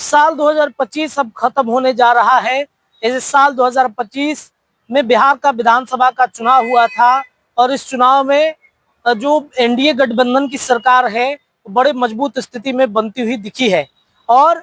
साल 2025 अब खत्म होने जा रहा है। इस साल 2025 में बिहार का विधानसभा का चुनाव हुआ था और इस चुनाव में जो एनडीए गठबंधन की सरकार है बड़े मजबूत स्थिति में बनती हुई दिखी है। और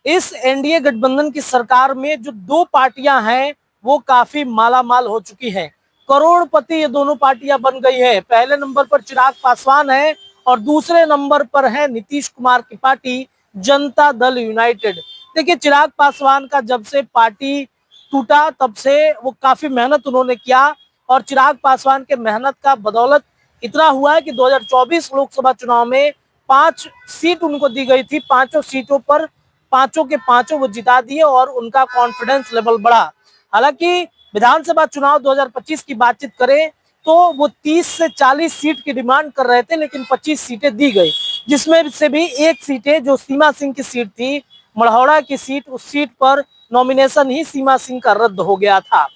इस एनडीए गठबंधन की सरकार में जो दो पार्टियां हैं वो काफी मालामाल हो चुकी हैं। करोड़पति ये दोनों पार्टियां बन गई है। पहले नंबर पर चिराग पासवान है और दूसरे नंबर पर है नीतीश कुमार की पार्टी जनता दल यूनाइटेड। देखिए, चिराग पासवान का जब से पार्टी टूटा तब से वो काफी मेहनत उन्होंने किया और चिराग पासवान के मेहनत का बदौलत इतना हुआ है कि 2024 लोकसभा चुनाव में 5 सीट उनको दी गई थी। पांचों सीटों पर पांचों के पांचों वो जिता दिए और उनका कॉन्फिडेंस लेवल बढ़ा। हालांकि विधानसभा चुनाव 2025 की बातचीत करें तो वो 30 से 40 सीट की डिमांड कर रहे थे, लेकिन 25 सीटें दी गई, जिसमें से भी एक सीटें जो सीमा सिंह की सीट थी, मढ़ौरा की सीट, उस सीट पर नॉमिनेशन ही सीमा सिंह का रद्द हो गया था।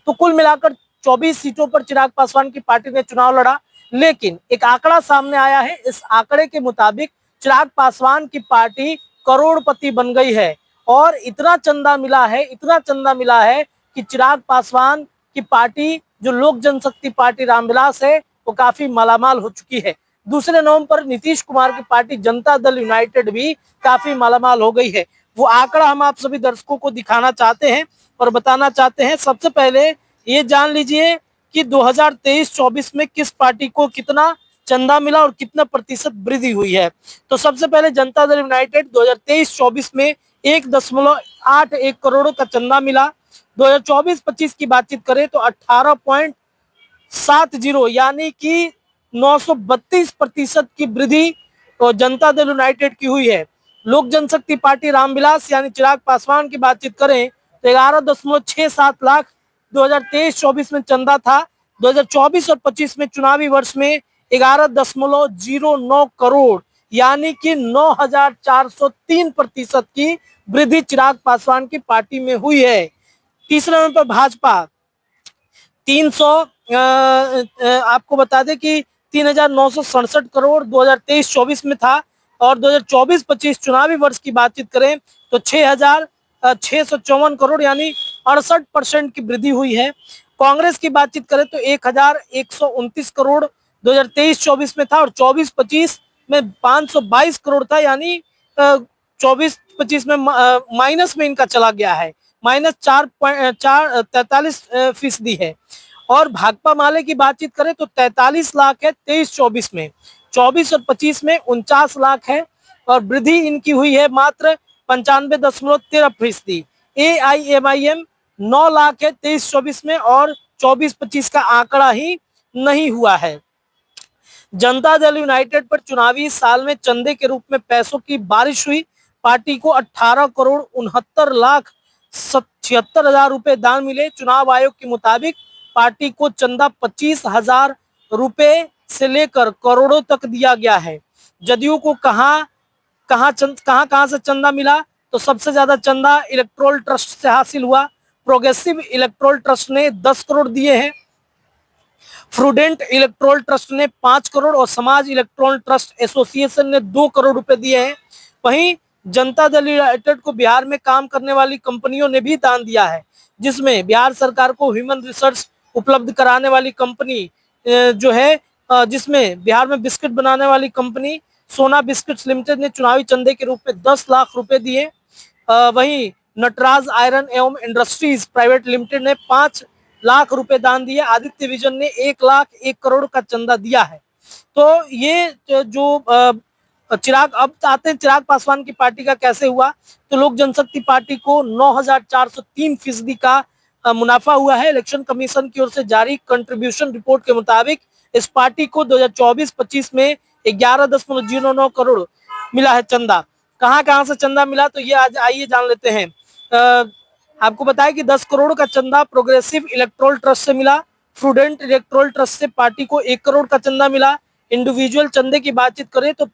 तो कुल मिलाकर 24 सीटों पर चिराग पासवान की पार्टी ने चुनाव लड़ा। लेकिन एक आंकड़ा सामने आया है। इस आंकड़े के मुताबिक चिराग पासवान की पार्टी करोड़पति बन गई है और इतना चंदा मिला है, इतना चंदा मिला है कि चिराग पासवान की पार्टी जो लोक जनशक्ति पार्टी रामविलास है वो काफी मालामाल हो चुकी है। दूसरे नंबर पर नीतीश कुमार की पार्टी जनता दल यूनाइटेड भी काफी मालामाल हो गई है। वो आंकड़ा हम आप सभी दर्शकों को दिखाना चाहते हैं और बताना चाहते हैं। सबसे पहले ये जान लीजिए कि 2023-24 में किस पार्टी को कितना चंदा मिला और कितना प्रतिशत वृद्धि हुई है। तो सबसे पहले जनता दल यूनाइटेड 2023-24 में 1.81 करोड़ का चंदा मिला। 2024-25 की बातचीत करें तो 18.70 यानी कि 932% की वृद्धि तो जनता दल यूनाइटेड की हुई है। लोक जनशक्ति पार्टी रामविलास यानी चिराग पासवान की बातचीत करें तो 11.67 लाख 2023-24 में चंदा था। 2024 और 25 में चुनावी वर्ष में 11.09 करोड़ यानी कि 9,403% की वृद्धि चिराग पासवान की पार्टी में हुई है। तीसरे नंबर पर भाजपा 300 आपको बता दें कि 3,967 करोड़ 2023-24 में था और 2024-25 चुनावी वर्ष की बातचीत करें तो 6,654 करोड़ यानी 68% की वृद्धि हुई है। कांग्रेस की बातचीत करें तो 1,129 करोड़ 2023-24 में था और 24-25 में 522 करोड़ था, यानी 24-25 में माइनस में इनका चला गया है, -4.43% है। और भाकपा माले की बातचीत करें तो 43 लाख है 23-24 में, 24 और 25 में 49 लाख है और वृद्धि इनकी हुई है मात्र 95.13%। AIMIM 9 लाख है 23-24 में और 24-25 का आंकड़ा ही नहीं हुआ है। जनता दल यूनाइटेड पर चुनावी साल में चंदे के रूप में पैसों की बारिश हुई। पार्टी को 18,69,76,000 रुपए दान मिले। चुनाव आयोग के मुताबिक पार्टी को चंदा 25,000 रुपए से लेकर करोड़ों तक दिया गया है। जदयू को कहां से चंदा मिला तो सबसे ज्यादा चंदा इलेक्टोरल ट्रस्ट से हासिल हुआ। प्रोग्रेसिव इलेक्टोरल ट्रस्ट ने 10 करोड़ दिए हैं, फ्रूडेंट इलेक्टोरल ट्रस्ट ने 5 करोड़ और समाज इलेक्टोरल ट्रस्ट एसोसिएशन ने 2 करोड़ रुपए दिए हैं। वहीं जनता दल यूनाइटेड को बिहार में काम करने वाली कंपनियों ने भी दान दिया है, जिसमें बिहार सरकार को ह्यूमन रिसोर्स उपलब्ध कराने वाली कंपनी जो है, जिसमें बिहार में बिस्किट बनाने वाली कंपनी सोना बिस्किट्स लिमिटेड ने चुनावी चंदे के रूप में 10 लाख रुपए दिए। वहीं नटराज आयरन एवं इंडस्ट्रीज प्राइवेट लिमिटेड ने 5 लाख रुपए दान दिए। आदित्य विजन ने 1,01 करोड़ का चंदा दिया है। तो ये जो चिराग, अब आते हैं चिराग पासवान की पार्टी का कैसे हुआ। तो लोक जनशक्ति पार्टी को 9,403% का मुनाफा हुआ है। इलेक्शन कमीशन की ओर से जारी कंट्रीब्यूशन रिपोर्ट के मुताबिक इस पार्टी को 2024-25 में 11.09 करोड़ मिला है चंदा। कहां से चंदा मिला तो ये आज आइए जान लेते हैं। आपको बताया कि 10 करोड़ का चंदा प्रोग्रेसिव इलेक्टोरल ट्रस्ट से मिला। फ्रूडेंट इलेक्टोरल ट्रस्ट से पार्टी को 1 करोड़ का चंदा मिला। इंडिविजुअल चंदे की बातचीत करें तो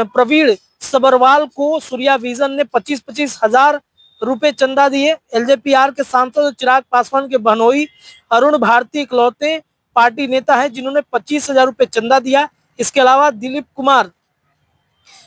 प्रवीण सबरवाल को सूर्या विजन ने 25-25 हजार रुपए चंदा दिए। एलजेपीआर के सांसद चिराग पासवान के बहनोई अरुण भारती इकलौते पार्टी नेता है जिन्होंने 25,000 रुपए चंदा दिया। इसके अलावा दिलीप कुमार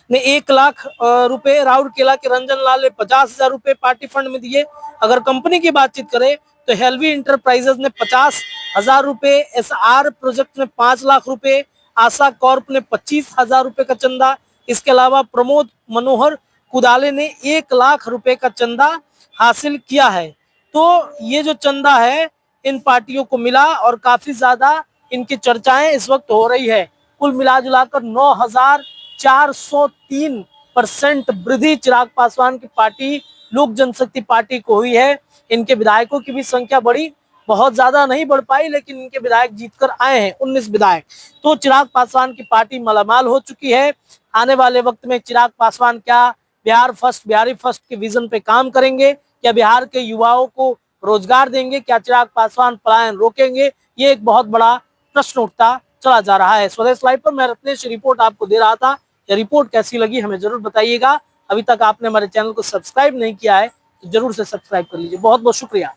ने 1 लाख रुपए, राउरकेला के रंजन लाल ने 50,000 रुपए पार्टी फंड में दिए। अगर कंपनी की बातचीत करें तो हेल्वी इंटरप्राइजेज ने 50,000 रुपए, SR प्रोजेक्ट ने 5 लाख रुपए, आशा कॉर्प ने 25,000 रुपए का चंदा। इसके अलावा प्रमोद मनोहर कुदाले ने 1 लाख रुपए का चंदा हासिल किया है। तो ये जो चंदा है इन पार्टियों को मिला और काफी ज्यादा इनकी चर्चाएं इस वक्त हो रही है। कुल मिलाजुलाकर 9,403% वृद्धि चिराग पासवान की पार्टी लोक जनशक्ति पार्टी को हुई है। इनके विधायकों की भी संख्या बढ़ी, बहुत ज्यादा नहीं बढ़ पाई, लेकिन इनके विधायक जीतकर आए हैं 19 विधायक। तो चिराग पासवान की पार्टी मालामाल हो चुकी है। आने वाले वक्त में चिराग पासवान क्या बिहार फर्स्ट, बिहारी फर्स्ट के विजन पे काम करेंगे? क्या बिहार के युवाओं को रोजगार देंगे? क्या चिराग पासवान पलायन रोकेंगे? ये एक बहुत बड़ा प्रश्न उठता चला जा रहा है। स्वदेश लाइव पर मैं रत्नेश रिपोर्ट आपको दे रहा था। यह रिपोर्ट कैसी लगी हमें जरूर बताइएगा। अभी तक आपने हमारे चैनल को सब्सक्राइब नहीं किया है तो जरूर से सब्सक्राइब कर लीजिए। बहुत बहुत शुक्रिया।